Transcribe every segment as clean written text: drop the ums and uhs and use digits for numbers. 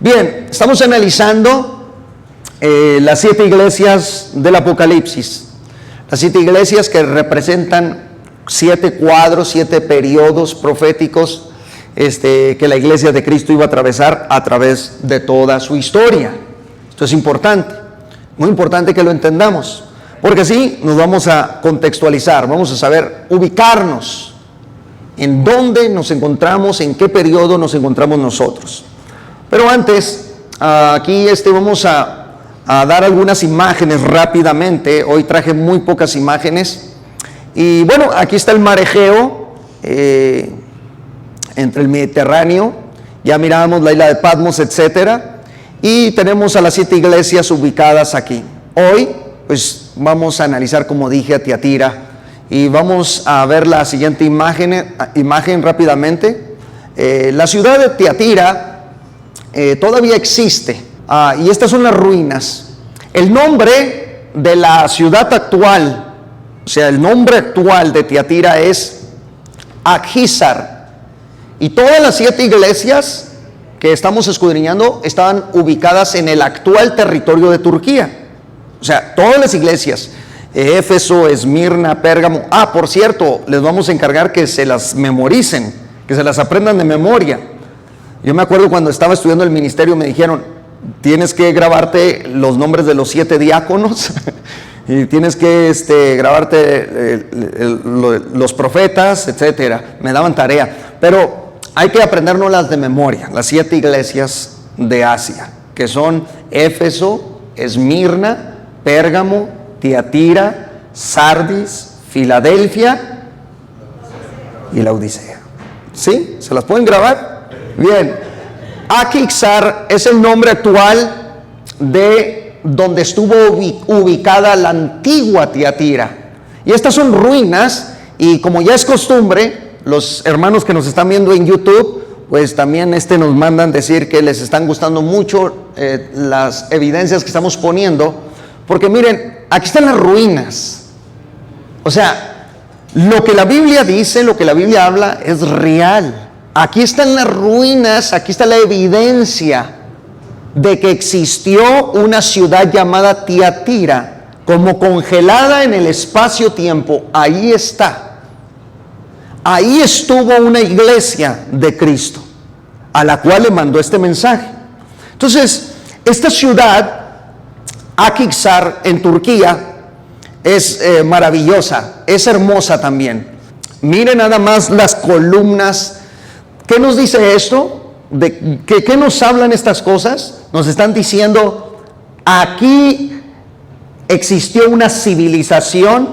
Bien, estamos analizando las 7 iglesias del Apocalipsis. Las 7 iglesias que representan 7 cuadros, 7 periodos proféticos que la iglesia de Cristo iba a atravesar a través de toda su historia. Esto es importante, muy importante que lo entendamos, porque así nos vamos a contextualizar, vamos a saber ubicarnos en dónde nos encontramos, en qué periodo nos encontramos nosotros. Pero antes, aquí vamos a dar algunas imágenes rápidamente. Hoy traje muy pocas imágenes. Y bueno, aquí está el mar Egeo, entre el Mediterráneo. Ya mirábamos la isla de Patmos, etcétera. Y tenemos a las 7 iglesias ubicadas aquí. Hoy, pues vamos a analizar, como dije, a Tiatira. Y vamos a ver la siguiente imagen rápidamente. La ciudad de Tiatira todavía existe, y estas son las ruinas. El nombre de la ciudad actual, o sea, el nombre actual de Tiatira es Akhisar, y todas las 7 iglesias que estamos escudriñando estaban ubicadas en el actual territorio de Turquía. O sea, todas las iglesias, Éfeso, Esmirna, Pérgamo. Por cierto, les vamos a encargar que se las memoricen, que se las aprendan de memoria. Yo me acuerdo cuando estaba estudiando el ministerio, me dijeron, tienes que grabarte los nombres de los 7 diáconos y tienes que grabarte los profetas, etcétera. Me daban tarea, pero hay que aprendérnoslas de memoria, las 7 iglesias de Asia, que son Éfeso, Esmirna, Pérgamo, Tiatira, Sardis, Filadelfia y Laodicea. ¿Sí? ¿Se las pueden grabar? Bien, Akhisar es el nombre actual de donde estuvo ubicada la antigua Tiatira. Y estas son ruinas, y como ya es costumbre, los hermanos que nos están viendo en YouTube, pues también nos mandan decir que les están gustando mucho las evidencias que estamos poniendo, porque miren, aquí están las ruinas. O sea, lo que la Biblia dice, lo que la Biblia habla es real. Aquí están las ruinas, aquí está la evidencia de que existió una ciudad llamada Tiatira, como congelada en el espacio-tiempo. Ahí está. Ahí estuvo una iglesia de Cristo, a la cual le mandó este mensaje. Entonces, esta ciudad, Akhisar, en Turquía, es maravillosa, es hermosa también. Miren nada más las columnas. ¿Qué nos dice esto? ¿Qué nos hablan estas cosas? Nos están diciendo, aquí existió una civilización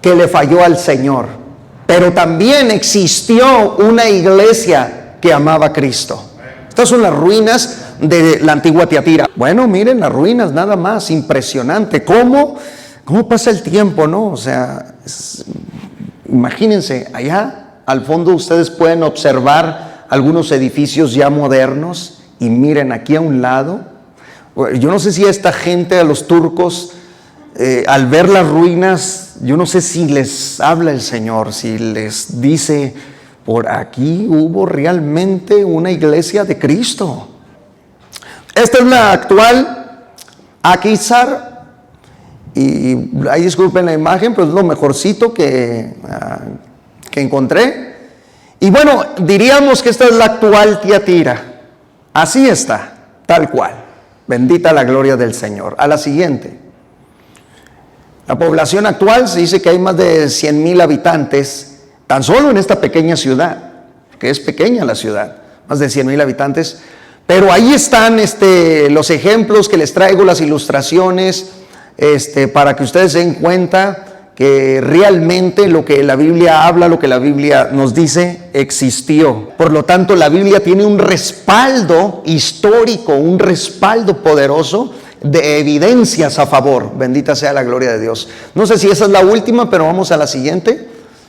que le falló al Señor, pero también existió una iglesia que amaba a Cristo. Estas son las ruinas de la antigua Tiatira. Bueno, miren las ruinas, nada más, impresionante. ¿Cómo pasa el tiempo, no? O sea, imagínense, allá al fondo ustedes pueden observar algunos edificios ya modernos, y miren aquí a un lado. Yo no sé si a esta gente, a los turcos, al ver las ruinas, yo no sé si les habla el Señor, si les dice, por aquí hubo realmente una iglesia de Cristo. Esta es la actual Akhisar, y ahí disculpen la imagen, pero es lo mejorcito que encontré. Y bueno, diríamos que esta es la actual Tiatira. Así está, tal cual. Bendita la gloria del Señor. A la siguiente. La población actual se dice que hay más de 100,000 habitantes, tan solo en esta pequeña ciudad, que es pequeña la ciudad, más de 100,000 habitantes. Pero ahí están los ejemplos que les traigo, las ilustraciones, para que ustedes se den cuenta que realmente lo que la Biblia habla, lo que la Biblia nos dice, existió. Por lo tanto, la Biblia tiene un respaldo histórico, un respaldo poderoso de evidencias a favor. Bendita sea la gloria de Dios. No sé si esa es la última, pero vamos a la siguiente.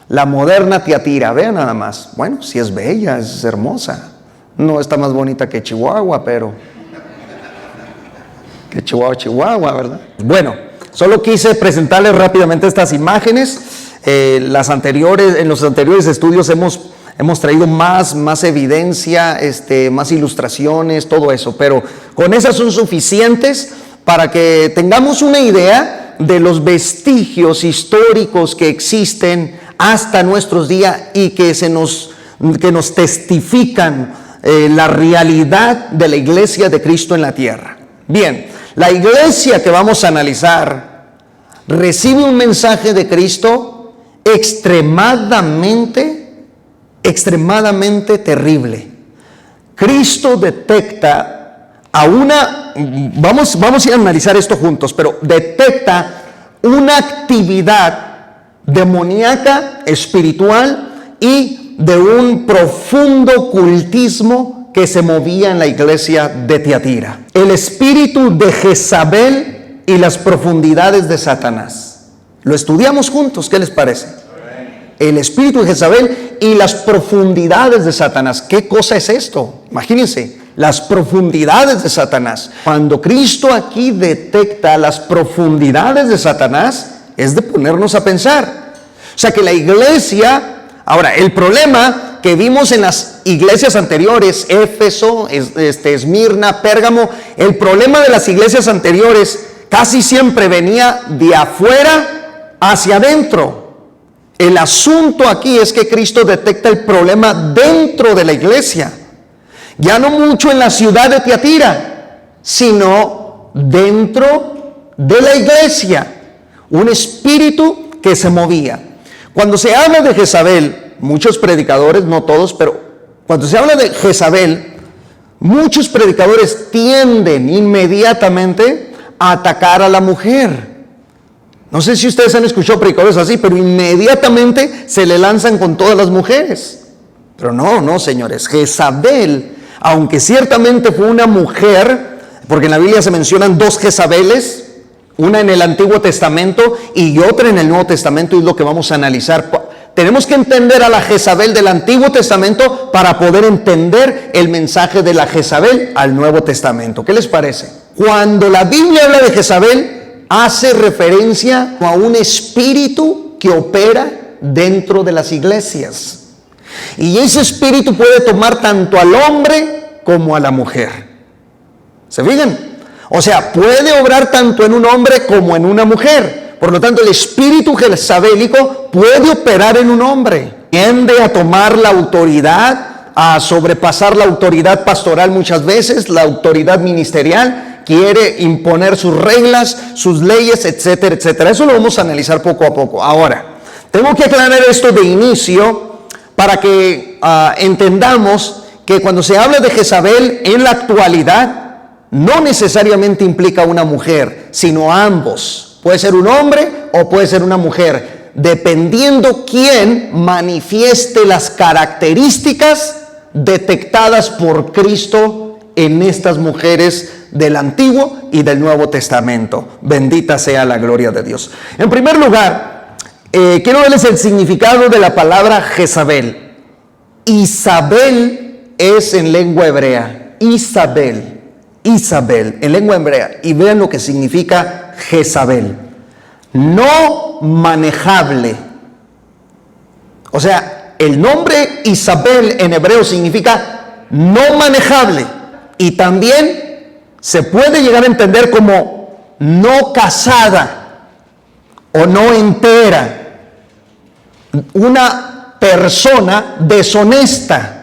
La moderna Tiatira, vean nada más. Bueno, sí es bella, es hermosa. No está más bonita que Chihuahua, pero... que Chihuahua, ¿verdad? Bueno. Solo quise presentarles rápidamente estas imágenes. En los anteriores estudios hemos hemos traído más evidencia, más ilustraciones, todo eso, pero con esas son suficientes para que tengamos una idea de los vestigios históricos que existen hasta nuestros días y que nos testifican la realidad de la iglesia de Cristo en la tierra. Bien, la iglesia que vamos a analizar recibe un mensaje de Cristo extremadamente terrible. Cristo detecta vamos a ir a analizar esto juntos, pero detecta una actividad demoníaca, espiritual y de un profundo ocultismo que se movía en la iglesia de Tiatira. El espíritu de Jezabel y las profundidades de Satanás. Lo estudiamos juntos, ¿qué les parece? El espíritu de Jezabel y las profundidades de Satanás. ¿Qué cosa es esto? Imagínense, las profundidades de Satanás. Cuando Cristo aquí detecta las profundidades de Satanás, es de ponernos a pensar. O sea que la iglesia, ahora, el problema que vimos en las iglesias anteriores, Éfeso, Esmirna, Pérgamo, el problema de las iglesias anteriores casi siempre venía de afuera hacia adentro. El asunto aquí es que Cristo detecta el problema dentro de la iglesia. Ya no mucho en la ciudad de Tiatira, sino dentro de la iglesia. Un espíritu que se movía. Cuando se habla de Jezabel, muchos predicadores, no todos, pero cuando se habla de Jezabel, muchos predicadores tienden inmediatamente a atacar a la mujer. No sé si ustedes han escuchado predicadores así, pero inmediatamente se le lanzan con todas las mujeres. Pero no, señores, Jezabel, aunque ciertamente fue una mujer, porque en la Biblia se mencionan dos Jezabeles, una en el Antiguo Testamento y otra en el Nuevo Testamento, y es lo que vamos a analizar. Tenemos que entender a la Jezabel del Antiguo Testamento para poder entender el mensaje de la Jezabel al Nuevo Testamento. ¿Qué les parece? Cuando la Biblia habla de Jezabel, hace referencia a un espíritu que opera dentro de las iglesias. Y ese espíritu puede tomar tanto al hombre como a la mujer. ¿Se fijan? O sea, puede obrar tanto en un hombre como en una mujer. Por lo tanto, el espíritu jezabélico puede operar en un hombre. Tiende a tomar la autoridad, a sobrepasar la autoridad pastoral muchas veces, la autoridad ministerial. Quiere imponer sus reglas, sus leyes, etcétera, etcétera. Eso lo vamos a analizar poco a poco. Ahora, tengo que aclarar esto de inicio para que entendamos que cuando se habla de Jezabel en la actualidad, no necesariamente implica una mujer, sino a ambos. Puede ser un hombre o puede ser una mujer, dependiendo quién manifieste las características detectadas por Cristo en estas mujeres del Antiguo y del Nuevo Testamento. Bendita sea la gloria de Dios. En primer lugar, quiero darles el significado de la palabra Jezabel. Isabel es en lengua hebrea. Isabel en lengua hebrea. Y vean lo que significa Jezabel. No manejable. O sea, el nombre Isabel en hebreo significa no manejable. Y también se puede llegar a entender como no casada o no entera. Una persona deshonesta.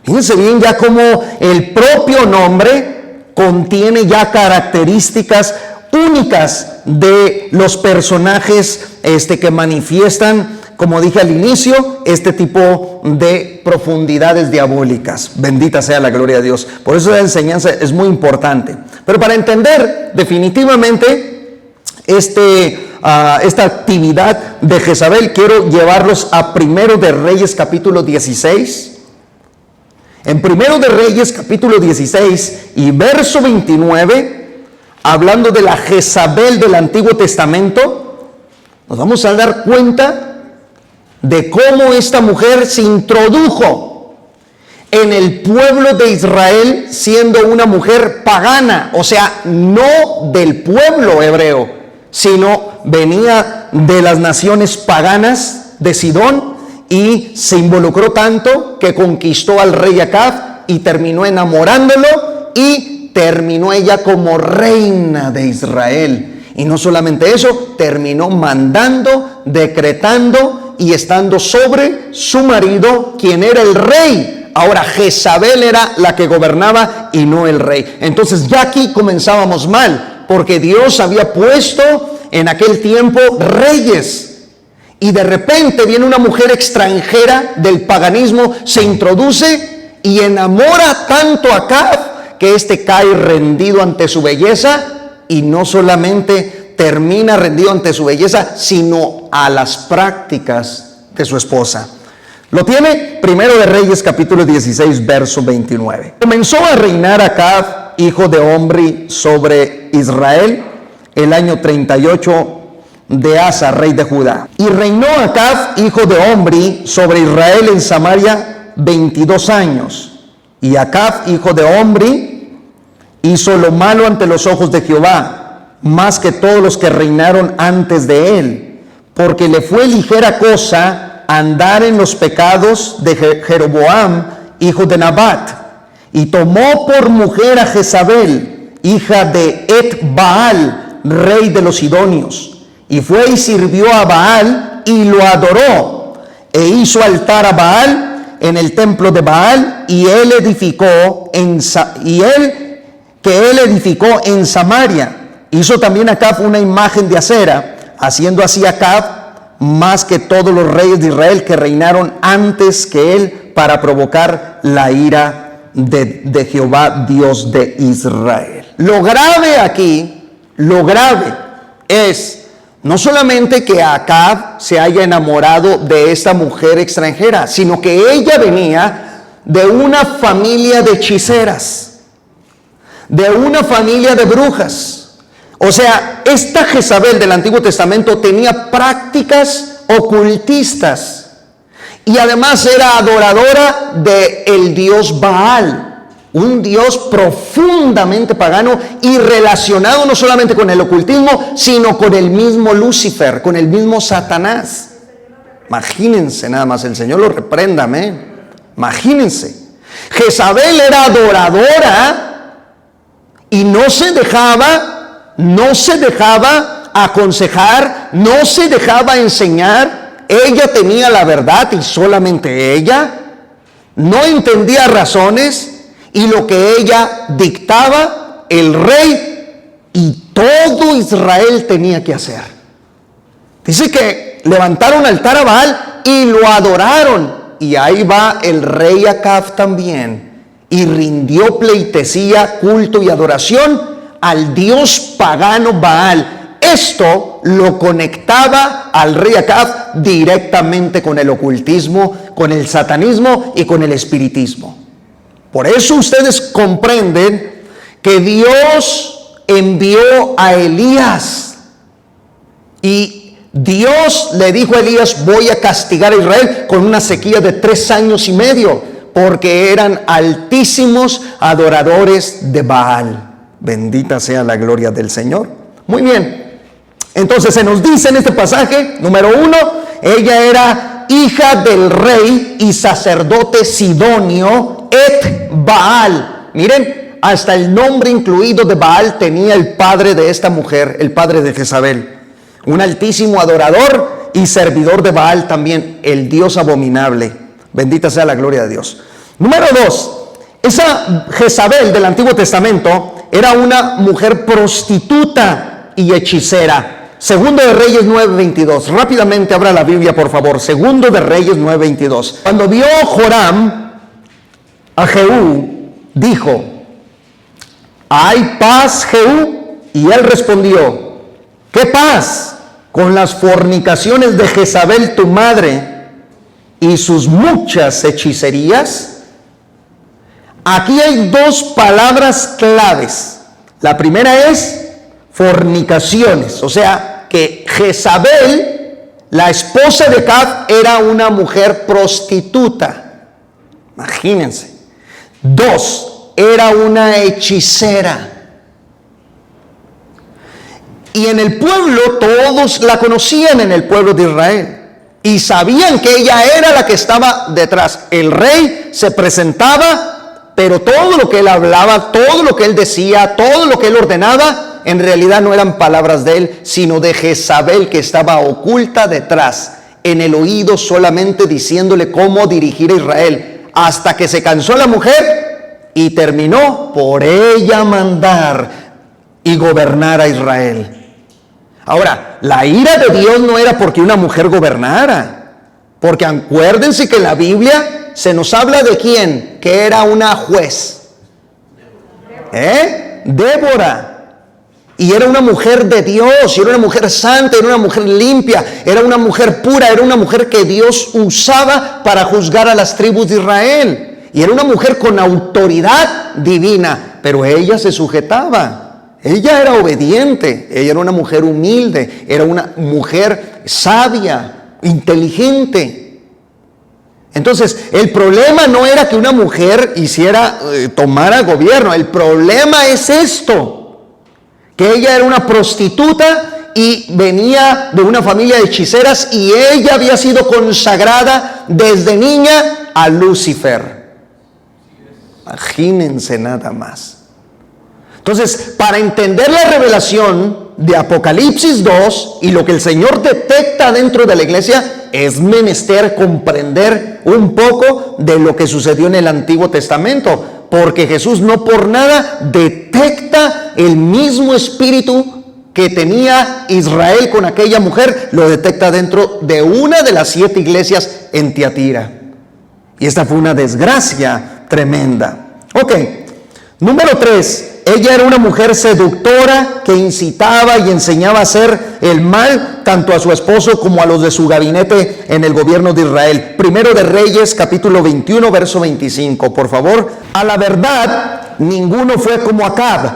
Fíjense bien ya como el propio nombre contiene ya características únicas de los personajes que manifiestan, como dije al inicio, este tipo de profundidades diabólicas. Bendita sea la gloria de Dios. Por eso la enseñanza es muy importante. Pero para entender definitivamente esta actividad de Jezabel, quiero llevarlos a Primero de Reyes capítulo 16. En Primero de Reyes capítulo 16 y verso 29, hablando de la Jezabel del Antiguo Testamento, nos vamos a dar cuenta de cómo esta mujer se introdujo en el pueblo de Israel siendo una mujer pagana, o sea, no del pueblo hebreo, sino venía de las naciones paganas de Sidón y se involucró tanto que conquistó al rey Acab y terminó enamorándolo y terminó ella como reina de Israel. Y no solamente eso, terminó mandando, decretando y estando sobre su marido, quien era el rey. Ahora Jezabel era la que gobernaba y no el rey. Entonces ya aquí comenzábamos mal, porque Dios había puesto en aquel tiempo reyes. Y de repente viene una mujer extranjera del paganismo, se introduce y enamora tanto a Acab que éste cae rendido ante su belleza, y no solamente termina rendido ante su belleza, sino a las prácticas de su esposa. Lo tiene Primero de Reyes capítulo 16 verso 29. Comenzó a reinar Acab, hijo de Omri, sobre Israel el año 38 de Asa, rey de Judá. Y reinó Acab, hijo de Omri, sobre Israel en Samaria 22 años. Y Acab, hijo de Omri, hizo lo malo ante los ojos de Jehová, más que todos los que reinaron antes de él, porque le fue ligera cosa andar en los pecados de Jeroboam, hijo de Nabat, y tomó por mujer a Jezabel, hija de Et-Baal, rey de los sidonios, y fue y sirvió a Baal y lo adoró, e hizo altar a Baal en el templo de Baal, y él edificó en Samaria. Hizo también Acab una imagen de acera, haciendo así Acab más que todos los reyes de Israel que reinaron antes que él, para provocar la ira de Jehová, Dios de Israel. Lo grave aquí, es no solamente que Acab se haya enamorado de esta mujer extranjera, sino que ella venía de una familia de hechiceras, de una familia de brujas. O sea, esta Jezabel del Antiguo Testamento tenía prácticas ocultistas y además era adoradora del dios Baal, un dios profundamente pagano y relacionado no solamente con el ocultismo, sino con el mismo Lucifer, con el mismo Satanás. Imagínense nada más, el Señor lo reprenda, amén. Imagínense, Jezabel era adoradora y no se dejaba aconsejar, no se dejaba enseñar. Ella tenía la verdad y solamente ella. No entendía razones, y lo que ella dictaba, el rey y todo Israel tenía que hacer. Dice que levantaron altar a Baal y lo adoraron. Y ahí va el rey Acab también, y rindió pleitesía, culto y adoración al dios pagano Baal. Esto lo conectaba al rey Acab directamente con el ocultismo, con el satanismo y con el espiritismo. Por eso ustedes comprenden que Dios envió a Elías, y Dios le dijo a Elías: voy a castigar a Israel con una sequía de 3 años y medio, porque eran altísimos adoradores de Baal. Bendita sea la gloria del Señor. Muy bien, entonces se nos dice en este pasaje, número 1, ella era hija del rey y sacerdote sidonio Et-Baal. Miren, hasta el nombre incluido de Baal tenía el padre de esta mujer, el padre de Jezabel, un altísimo adorador y servidor de Baal también, el dios abominable. Bendita sea la gloria de Dios. Número 2, esa Jezabel del Antiguo Testamento era una mujer prostituta y hechicera. Segundo de Reyes 9:22. Rápidamente abra la Biblia, por favor. Segundo de Reyes 9:22. Cuando vio Joram a Jehú, dijo: ¿hay paz, Jehú? Y él respondió: ¿qué paz? Con las fornicaciones de Jezabel tu madre y sus muchas hechicerías. Aquí hay 2 palabras claves. La primera es fornicaciones, o sea que Jezabel, la esposa de Acab, era una mujer prostituta. Imagínense. 2, era una hechicera. Y en el pueblo, todos la conocían en el pueblo de Israel. y sabían que ella era la que estaba detrás. El rey se presentaba, pero todo lo que él hablaba, todo lo que él decía, todo lo que él ordenaba, en realidad no eran palabras de él, sino de Jezabel, que estaba oculta detrás, en el oído solamente diciéndole cómo dirigir a Israel, hasta que se cansó la mujer y terminó por ella mandar y gobernar a Israel. Ahora, la ira de Dios no era porque una mujer gobernara, porque acuérdense que en la Biblia se nos habla de quién, que era una juez, Débora. Y era una mujer de Dios, y era una mujer santa, era una mujer limpia, era una mujer pura, era una mujer que Dios usaba para juzgar a las tribus de Israel. Y era una mujer con autoridad divina, pero ella se sujetaba. Ella era obediente, ella era una mujer humilde, era una mujer sabia, inteligente. Entonces, el problema no era que una mujer tomara gobierno, el problema es esto. Que ella era una prostituta y venía de una familia de hechiceras y ella había sido consagrada desde niña a Lucifer. Imagínense nada más. Entonces, para entender la revelación de Apocalipsis 2 y lo que el Señor detecta dentro de la iglesia, es menester comprender un poco de lo que sucedió en el Antiguo Testamento. Porque Jesús no por nada detecta el mismo espíritu que tenía Israel con aquella mujer, lo detecta dentro de una de las 7 iglesias en Tiatira. Y esta fue una desgracia tremenda. Ok, número 3. Ella era una mujer seductora que incitaba y enseñaba a hacer el mal tanto a su esposo como a los de su gabinete en el gobierno de Israel. Primero de Reyes, capítulo 21, verso 25, por favor. A la verdad, ninguno fue como Acab,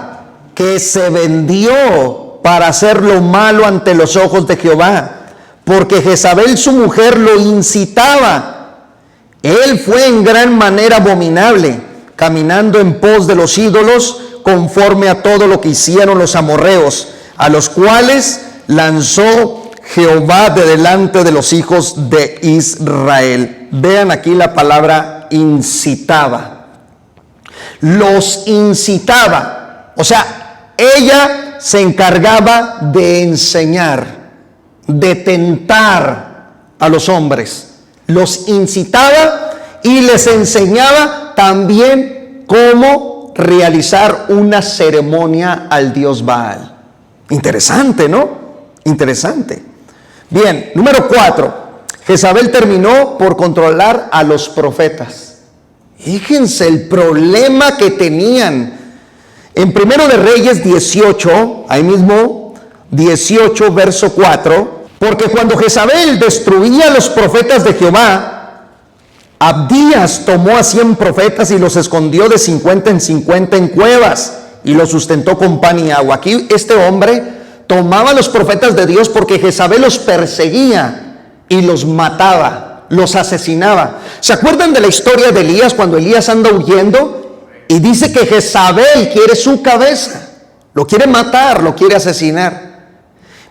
que se vendió para hacer lo malo ante los ojos de Jehová, porque Jezabel su mujer lo incitaba. Él fue en gran manera abominable, caminando en pos de los ídolos, conforme a todo lo que hicieron los amorreos, a los cuales lanzó Jehová de delante de los hijos de Israel. Vean aquí la palabra incitaba. Los incitaba. O sea, ella se encargaba de enseñar, de tentar a los hombres. Los incitaba y les enseñaba también cómo realizar una ceremonia al dios Baal. Interesante, ¿no? Interesante. Bien, número 4. Jezabel terminó por controlar a los profetas. Fíjense el problema que tenían. En Primero de Reyes 18, ahí mismo, 18, verso 4. Porque cuando Jezabel destruía a los profetas de Jehová, Abdías tomó a 100 profetas y los escondió de 50 en 50 en cuevas y los sustentó con pan y agua. Aquí este hombre tomaba a los profetas de Dios porque Jezabel los perseguía y los mataba, los asesinaba. ¿Se acuerdan de la historia de Elías cuando Elías anda huyendo y dice que Jezabel quiere su cabeza? Lo quiere matar, lo quiere asesinar.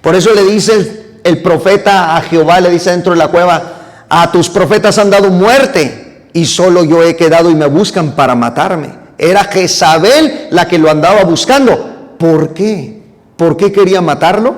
Por eso le dice el profeta a Jehová, le dice dentro de la cueva: a tus profetas han dado muerte y solo yo he quedado y me buscan para matarme. Era Jezabel la que lo andaba buscando. ¿Por qué? ¿Por qué quería matarlo?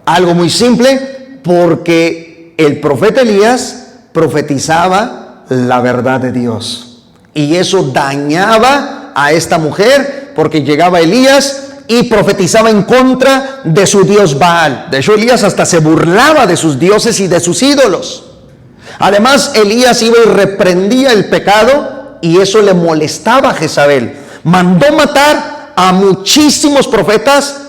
Algo muy simple, porque el profeta Elías profetizaba la verdad de Dios. Y eso dañaba a esta mujer, porque llegaba Elías y profetizaba en contra de su dios Baal. De hecho, Elías hasta se burlaba de sus dioses y de sus ídolos. Además, Elías iba y reprendía el pecado y eso le molestaba a Jezabel. Mandó matar a muchísimos profetas.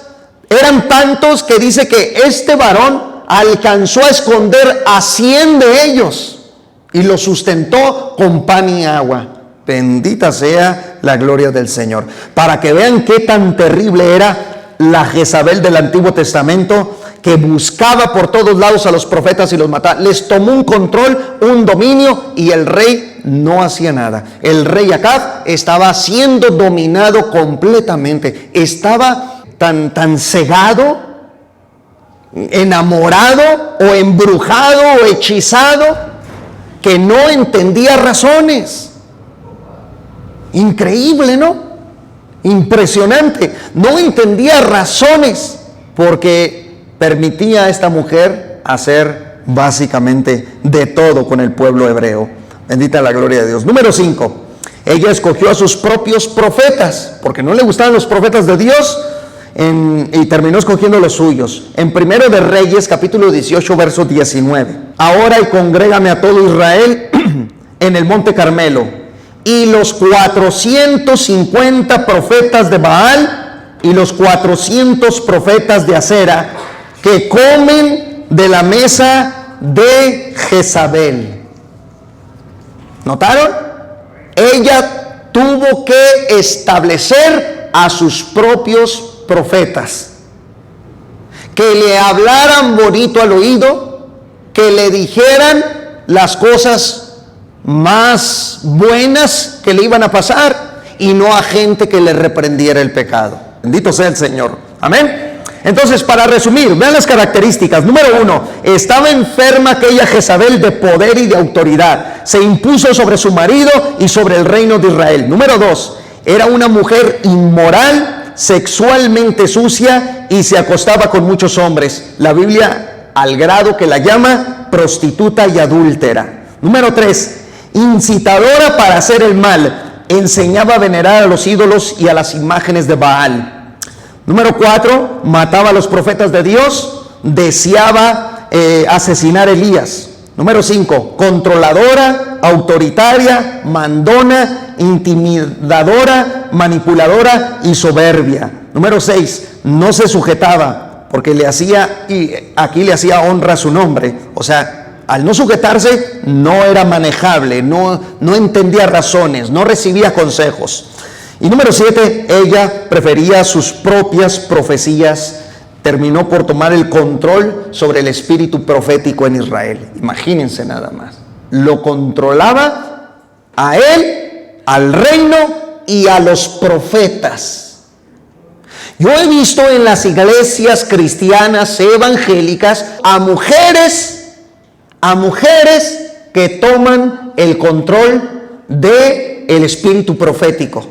Eran tantos que dice que este varón alcanzó a esconder a 100 de ellos y los sustentó con pan y agua. Bendita sea la gloria del Señor. Para que vean qué tan terrible era la Jezabel del Antiguo Testamento, que buscaba por todos lados a los profetas y los mataba. Les tomó un control, un dominio, y el rey no hacía nada. El rey Acab estaba siendo dominado completamente. Estaba tan cegado enamorado o embrujado o hechizado, que no entendía razones. Increíble, ¿no? Impresionante. No entendía razones porque permitía a esta mujer hacer básicamente de todo con el pueblo hebreo. Bendita la gloria de Dios. Número 5. Ella escogió a sus propios profetas porque no le gustaban los profetas de Dios y terminó escogiendo los suyos. En Primero de Reyes, capítulo 18, verso 19. Ahora y congrégame a todo Israel en el monte Carmelo, y los 450 profetas de Baal y los 400 profetas de Acera que comen de la mesa de Jezabel. ¿Notaron? Ella tuvo que establecer a sus propios profetas, que le hablaran bonito al oído, que le dijeran las cosas más buenas que le iban a pasar, y no a gente que le reprendiera el pecado. Bendito sea el Señor. Amén. Entonces, para resumir, vean las características. Número 1, estaba enferma aquella Jezabel de poder y de autoridad. Se impuso sobre su marido y sobre el reino de Israel. Número 2, era una mujer inmoral, sexualmente sucia, y se acostaba con muchos hombres. La Biblia al grado que la llama prostituta y adúltera. Número 3, incitadora para hacer el mal. Enseñaba a venerar a los ídolos y a las imágenes de Baal. Número 4, mataba a los profetas de Dios, deseaba asesinar a Elías. Número 5, controladora, autoritaria, mandona, intimidadora, manipuladora y soberbia. Número 6, no se sujetaba porque le hacía, y aquí le hacía honra a su nombre, o sea, al no sujetarse no era manejable, no entendía razones, no recibía consejos. Y número 7, ella prefería sus propias profecías, terminó por tomar el control sobre el espíritu profético en Israel. Imagínense nada más. Lo controlaba a él, al reino y a los profetas. Yo he visto en las iglesias cristianas evangélicas a mujeres que toman el control del espíritu profético.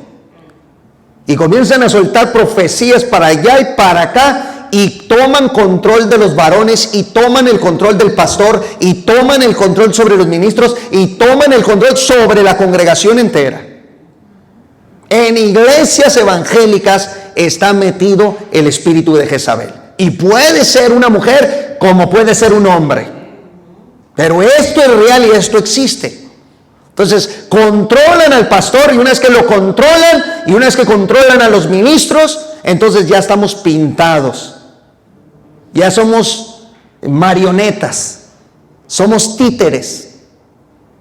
Y comienzan a soltar profecías para allá y para acá, y toman control de los varones, y toman el control del pastor, y toman el control sobre los ministros, y toman el control sobre la congregación entera. En iglesias evangélicas está metido el espíritu de Jezabel. Y puede ser una mujer como puede ser un hombre. Pero esto es real y esto existe. Entonces, controlan al pastor, y una vez que lo controlan, y una vez que controlan a los ministros, entonces ya estamos pintados. Ya somos marionetas, somos títeres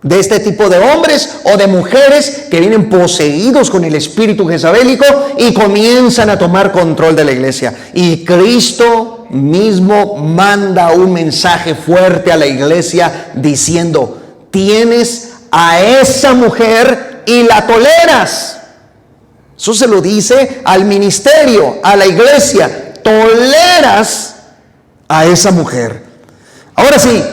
de este tipo de hombres o de mujeres que vienen poseídos con el espíritu jezabélico y comienzan a tomar control de la iglesia. Y Cristo mismo manda un mensaje fuerte a la iglesia diciendo: tienes a esa mujer y la toleras. Eso se lo dice al ministerio, a la iglesia: toleras a esa mujer. Ahora sí,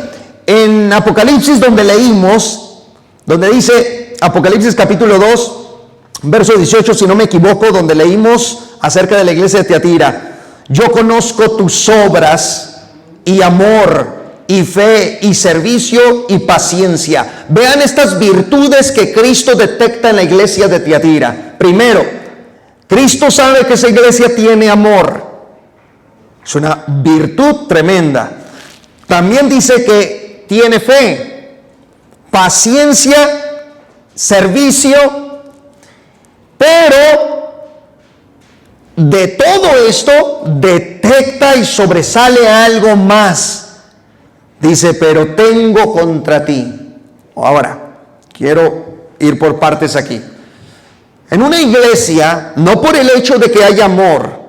en Apocalipsis, donde leímos, donde dice Apocalipsis capítulo 2, verso 18, si no me equivoco, donde leímos acerca de la iglesia de Tiatira: yo conozco tus obras y amor y fe y servicio y paciencia. Vean estas virtudes que Cristo detecta en la iglesia de Tiatira. Primero, Cristo sabe que esa iglesia tiene amor. Es una virtud tremenda. También dice que tiene fe, paciencia, servicio, pero de todo esto detecta y sobresale algo más. Dice: pero tengo contra ti. Ahora, quiero ir por partes aquí. En una iglesia, no por el hecho de que haya amor.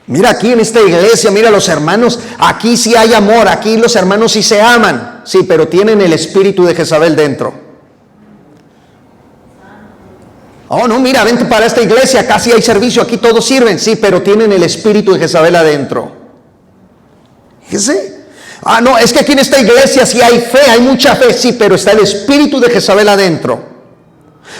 Mira aquí en esta iglesia, mira los hermanos, aquí sí hay amor, aquí los hermanos sí se aman. Sí, pero tienen el espíritu de Jezabel dentro. Oh, no, mira, vente para esta iglesia, acá sí hay servicio, aquí todos sirven. Sí, pero tienen el espíritu de Jezabel adentro. Fíjese. Ah, no, es que aquí en esta iglesia sí hay fe, hay mucha fe, sí, pero está el espíritu de Jezabel adentro.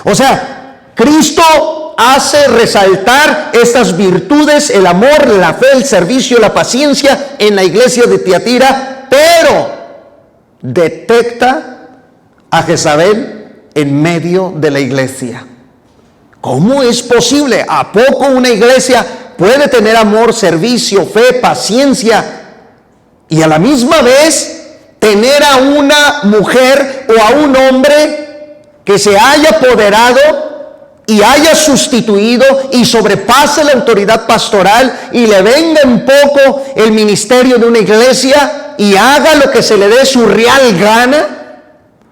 O sea, Cristo hace resaltar estas virtudes, el amor, la fe, el servicio, la paciencia en la iglesia de Tiatira, pero detecta a Jezabel en medio de la iglesia. ¿Cómo es posible? ¿A poco una iglesia puede tener amor, servicio, fe, paciencia y a la misma vez tener a una mujer o a un hombre que se haya apoderado y haya sustituido y sobrepase la autoridad pastoral y le venga en poco el ministerio de una iglesia y haga lo que se le dé su real gana?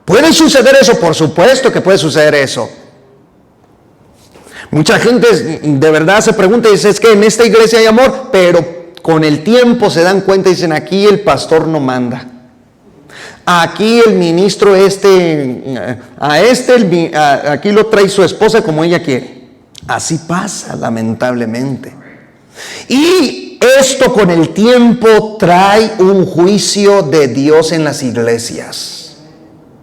¿Puede suceder eso? Por supuesto que puede suceder eso. Mucha gente de verdad se pregunta y dice, es que en esta iglesia hay amor, pero con el tiempo se dan cuenta y dicen, aquí el pastor no manda. Aquí el ministro aquí lo trae su esposa como ella quiere. Así pasa, lamentablemente. Y esto con el tiempo trae un juicio de Dios en las iglesias.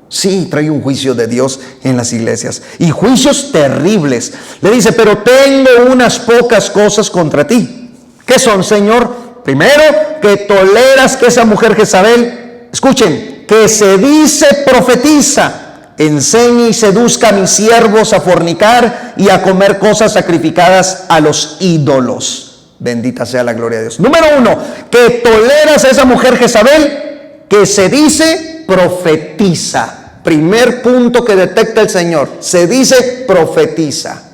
Sí, trae un juicio de Dios en las iglesias. Y juicios terribles. Le dice, pero tengo unas pocas cosas contra ti. ¿Qué son, Señor? Primero, que toleras que esa mujer Jezabel, escuchen, que se dice profetiza, enseñe y seduzca a mis siervos a fornicar y a comer cosas sacrificadas a los ídolos. Bendita sea la gloria de Dios. Número 1, que toleras a esa mujer Jezabel, que se dice profetiza. Primer punto que detecta el Señor, se dice profetiza.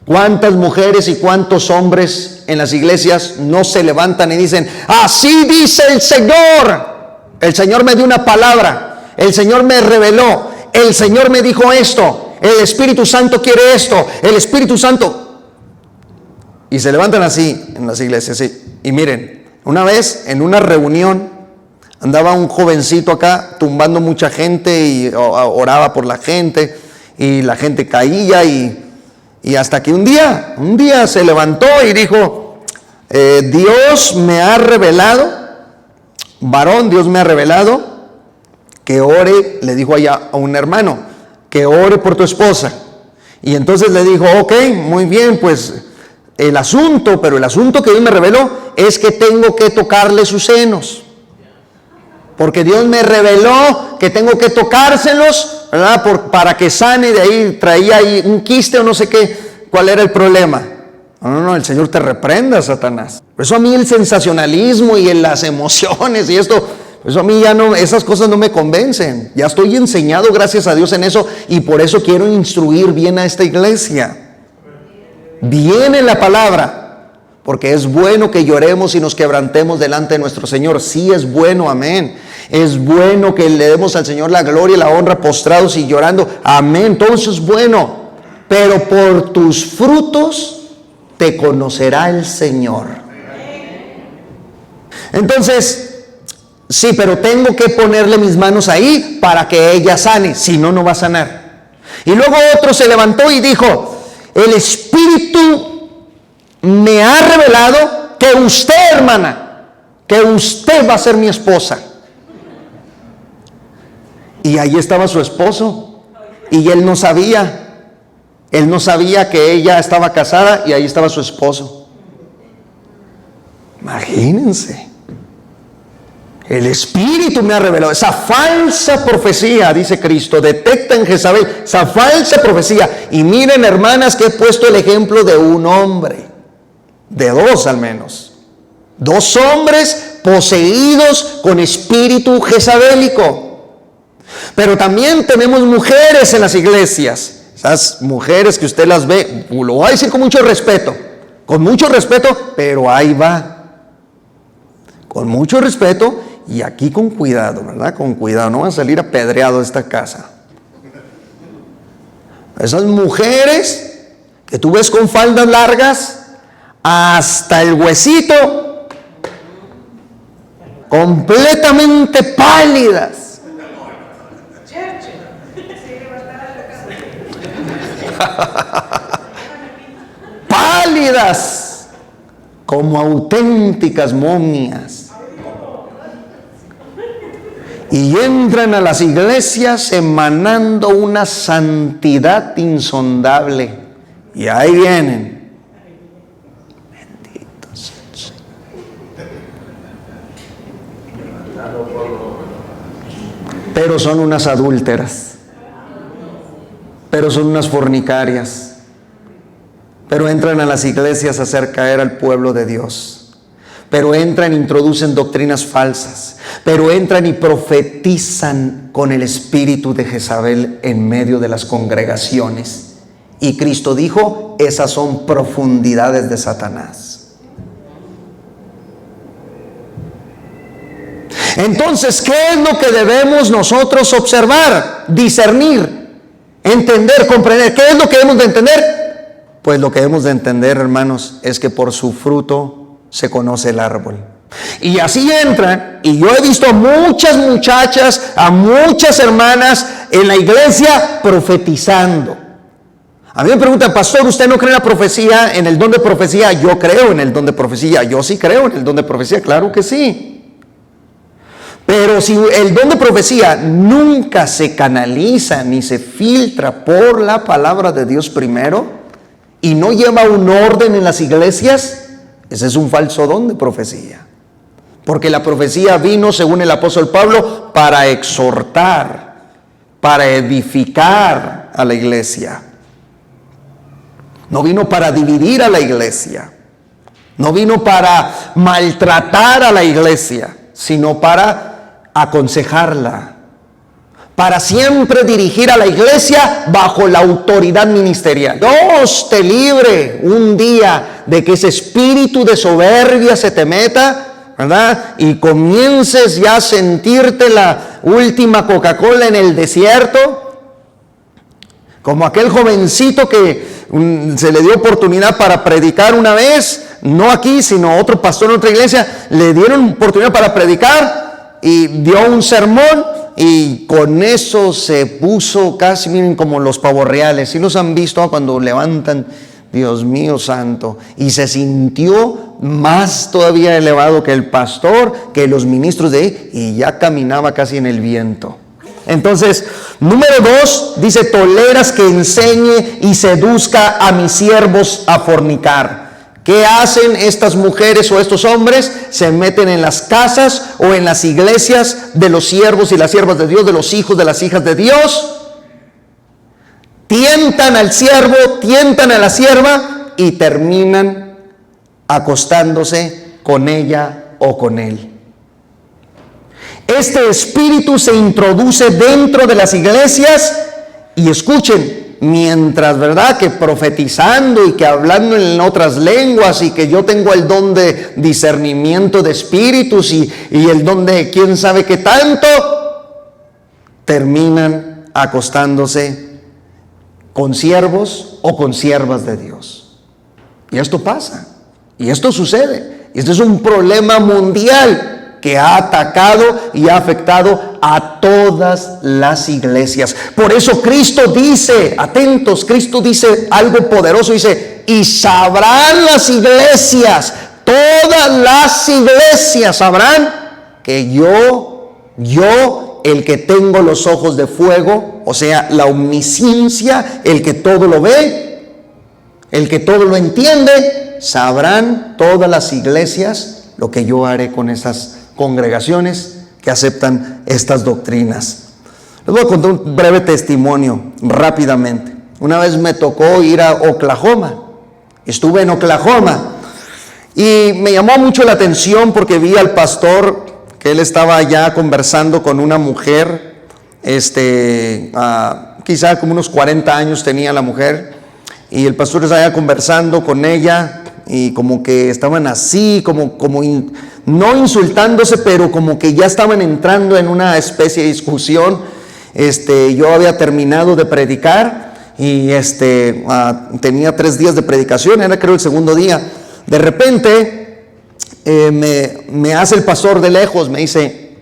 ¿Cuántas mujeres y cuántos hombres en las iglesias no se levantan y dicen, así dice el Señor? El Señor me dio una palabra, el Señor me reveló, el Señor me dijo esto, el Espíritu Santo quiere esto, el Espíritu Santo. Y se levantan así en las iglesias. Sí. Y miren, una vez en una reunión andaba un jovencito acá tumbando mucha gente y oraba por la gente y la gente caía y hasta que un día se levantó y dijo, Dios me ha revelado, varón, Dios me ha revelado que ore, le dijo allá a un hermano, que ore por tu esposa. Y entonces le dijo, ok, muy bien, pues el asunto que Dios me reveló es que tengo que tocarle sus senos. Porque Dios me reveló que tengo que tocárselos, ¿verdad? Para que sane. De ahí traía ahí un quiste o no sé qué. ¿Cuál era el problema? No, el Señor te reprenda, Satanás. Por eso a mí el sensacionalismo y las emociones y esto, eso a mí ya no, esas cosas no me convencen. Ya estoy enseñado, gracias a Dios, en eso, y por eso quiero instruir bien a esta iglesia. Bien en la palabra. Porque es bueno que lloremos y nos quebrantemos delante de nuestro Señor. Sí, es bueno, amén. Es bueno que le demos al Señor la gloria y la honra postrados y llorando. Amén, todo eso es bueno. Pero por tus frutos te conocerá el Señor. Entonces, sí, pero tengo que ponerle mis manos ahí para que ella sane. Si no, no va a sanar. Y luego otro se levantó y dijo, el Espíritu me ha revelado que usted, hermana, que usted va a ser mi esposa. Y ahí estaba su esposo. Y él no sabía que ella estaba casada y ahí estaba su esposo. Imagínense. El Espíritu me ha revelado esa falsa profecía, dice Cristo. Detecta en Jezabel esa falsa profecía. Y miren, hermanas, que he puesto el ejemplo de un hombre. De dos al menos. Dos hombres poseídos con espíritu jezabélico. Pero también tenemos mujeres en las iglesias. Esas mujeres que usted las ve, lo voy a decir con mucho respeto, pero ahí va. Con mucho respeto y aquí con cuidado, ¿verdad? Con cuidado, no van a salir apedreados de esta casa. Esas mujeres que tú ves con faldas largas hasta el huesito, completamente pálidas. Pálidas como auténticas momias. Y entran a las iglesias emanando una santidad insondable. Y ahí vienen. Bendito sea el Señor. Pero son unas adúlteras. Pero son unas fornicarias. Pero entran a las iglesias a hacer caer al pueblo de Dios. Pero entran e introducen doctrinas falsas. Pero entran y profetizan con el espíritu de Jezabel en medio de las congregaciones. Y Cristo dijo, esas son profundidades de Satanás. Entonces, ¿qué es lo que debemos nosotros observar, discernir, entender, comprender? ¿Qué es lo que debemos de entender? Pues lo que debemos de entender, hermanos, es que por su fruto se conoce el árbol. Y así entran, y yo he visto a muchas muchachas, a muchas hermanas en la iglesia profetizando. A mí me preguntan, pastor, ¿usted no cree en la profecía, en el don de profecía? Yo creo en el don de profecía. Yo sí creo en el don de profecía, claro que sí. Pero si el don de profecía nunca se canaliza ni se filtra por la palabra de Dios primero, y no lleva un orden en las iglesias, ese es un falso don de profecía. Porque la profecía vino, según el apóstol Pablo, para exhortar, para edificar a la iglesia. No vino para dividir a la iglesia. No vino para maltratar a la iglesia, sino para aconsejarla. Para siempre dirigir a la iglesia bajo la autoridad ministerial. Dios te libre un día de que ese espíritu de soberbia se te meta, ¿verdad? Y comiences ya a sentirte la última Coca-Cola en el desierto. Como aquel jovencito que se le dio oportunidad para predicar una vez, no aquí, sino otro pastor en otra iglesia, le dieron oportunidad para predicar y dio un sermón. Y con eso se puso casi, miren, como los pavos reales. ¿Sí los han visto cuando levantan? Dios mío santo. Y se sintió más todavía elevado que el pastor, que los ministros de él, y ya caminaba casi en el viento. Entonces, número 2, dice, toleras que enseñe y seduzca a mis siervos a fornicar. ¿Qué hacen estas mujeres o estos hombres? Se meten en las casas o en las iglesias de los siervos y las siervas de Dios, de los hijos, de las hijas de Dios. Tientan al siervo, tientan a la sierva y terminan acostándose con ella o con él. Este espíritu se introduce dentro de las iglesias y escuchen, mientras, ¿verdad?, que profetizando y que hablando en otras lenguas y que yo tengo el don de discernimiento de espíritus y el don de quién sabe qué tanto, terminan acostándose con siervos o con siervas de Dios. Y esto pasa, y esto sucede. Y esto es un problema mundial que ha atacado y ha afectado a todas las iglesias. Por eso Cristo dice, atentos, Cristo dice algo poderoso, dice, y sabrán las iglesias, todas las iglesias sabrán que yo, el que tengo los ojos de fuego, o sea, la omnisciencia, el que todo lo ve, el que todo lo entiende, sabrán todas las iglesias lo que yo haré con esas congregaciones que aceptan estas doctrinas. Les voy a contar un breve testimonio rápidamente. Una vez me tocó ir a Oklahoma. Estuve en Oklahoma y me llamó mucho la atención porque vi al pastor que él estaba allá conversando con una mujer, quizá como unos 40 años tenía la mujer, y el pastor estaba allá conversando con ella y como que estaban así, no insultándose, pero como que ya estaban entrando en una especie de discusión. Yo había terminado de predicar y tenía 3 días de predicación, era creo el segundo día. De repente me hace el pastor de lejos, me dice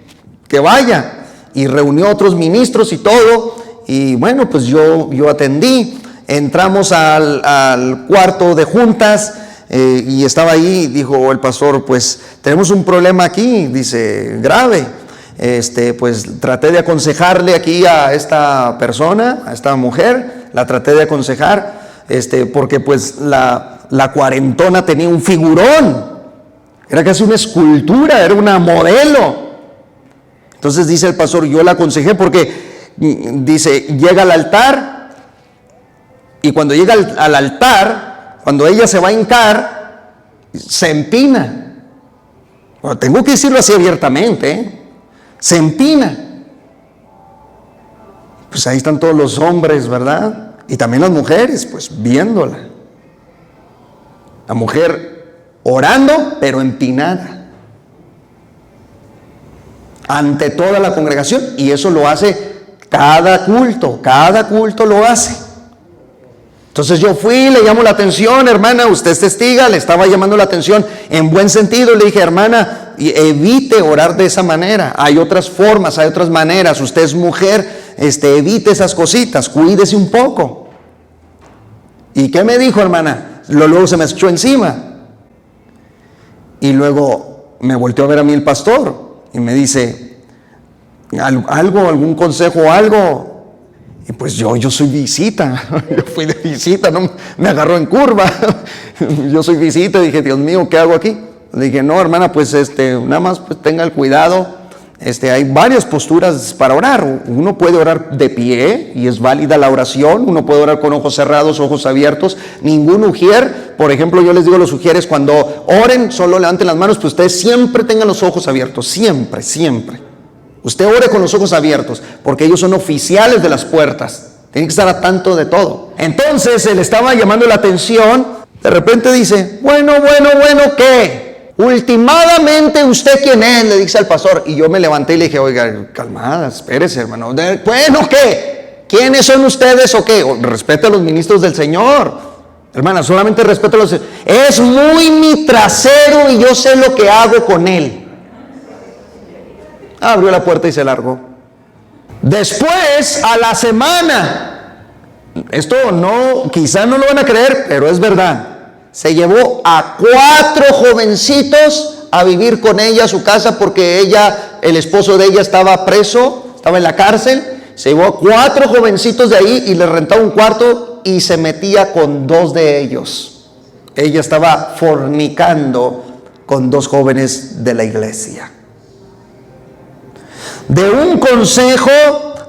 que vaya, y reunió a otros ministros y todo, y bueno, pues yo atendí. Entramos al cuarto de juntas, y estaba ahí, dijo el pastor, pues tenemos un problema aquí, dice, grave. pues traté de aconsejarle aquí a esta persona, a esta mujer, la traté de aconsejar, porque pues la cuarentona tenía un figurón, era casi una escultura, era una modelo. Entonces dice el pastor, yo la aconsejé porque dice, llega al altar y cuando llega al altar, cuando ella se va a hincar, se empina. Bueno, tengo que decirlo así abiertamente, se empina. Pues ahí están todos los hombres, ¿verdad? Y también las mujeres, pues viéndola. La mujer orando, pero empinada ante toda la congregación, y eso lo hace cada culto lo hace. Entonces yo fui, le llamo la atención, hermana, usted es testiga, le estaba llamando la atención en buen sentido, le dije, hermana, evite orar de esa manera, hay otras formas, hay otras maneras, usted es mujer, evite esas cositas, cuídese un poco. ¿Y qué me dijo, hermana? Luego se me echó encima, y luego me volteó a ver a mí el pastor, y me dice, algún consejo o algo. Y pues yo soy visita, yo fui de visita, no me agarró en curva. Yo soy visita, dije, Dios mío, ¿qué hago aquí? Le dije, no, hermana, pues nada más pues, tenga el cuidado. Hay varias posturas para orar. Uno puede orar de pie y es válida la oración. Uno puede orar con ojos cerrados, ojos abiertos. Ningún ujier, por ejemplo, yo les digo a los ujieres, cuando oren, solo levanten las manos, pues ustedes siempre tengan los ojos abiertos, siempre, siempre. Usted ore con los ojos abiertos, porque ellos son oficiales de las puertas. Tienen que estar a tanto de todo. Entonces, él estaba llamando la atención. De repente dice, bueno, ¿qué? Últimamente, ¿usted quién es? Le dice al pastor. Y yo me levanté y le dije, oiga, calmada, espérese, hermano. Bueno, ¿qué? ¿Quiénes son ustedes o qué? Respete a los ministros del Señor. Hermana, solamente respeto a los... Es muy mi trasero y yo sé lo que hago con él. Abrió la puerta y se largó. Después, a la semana, esto no, quizá no lo van a creer, pero es verdad, se llevó a 4 jovencitos a vivir con ella a su casa, porque el esposo de ella estaba preso, estaba en la cárcel. Se llevó a 4 jovencitos de ahí y le rentaba un cuarto y se metía con 2 de ellos. Ella estaba fornicando con 2 jóvenes de la iglesia. De un consejo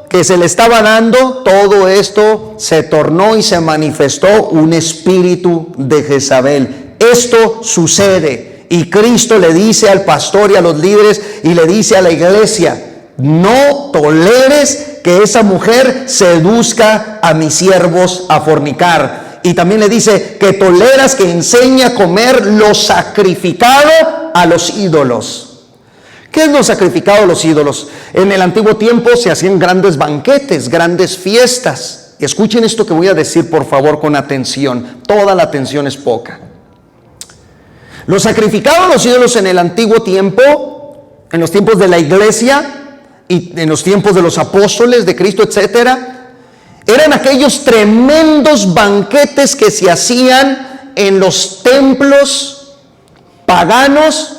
que se le estaba dando, todo esto se tornó y se manifestó un espíritu de Jezabel. Esto sucede y Cristo le dice al pastor y a los líderes y le dice a la iglesia, no toleres que esa mujer seduzca a mis siervos a fornicar. Y también le dice que toleras que enseñe a comer lo sacrificado a los ídolos. ¿Qué es lo sacrificado a los ídolos? En el antiguo tiempo se hacían grandes banquetes, grandes fiestas. Y escuchen esto que voy a decir, por favor, con atención. Toda la atención es poca. Lo sacrificado a los ídolos en el antiguo tiempo, en los tiempos de la iglesia y en los tiempos de los apóstoles de Cristo, etcétera, eran aquellos tremendos banquetes que se hacían en los templos paganos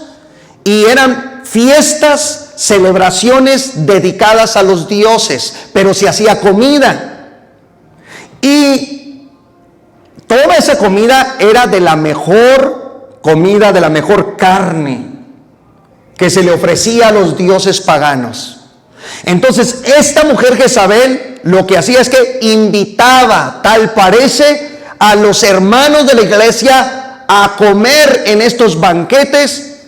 y eran fiestas, celebraciones dedicadas a los dioses, pero se hacía comida. Y toda esa comida era de la mejor comida, de la mejor carne que se le ofrecía a los dioses paganos. Entonces, esta mujer Jezabel lo que hacía es que invitaba, tal parece, a los hermanos de la iglesia a comer en estos banquetes,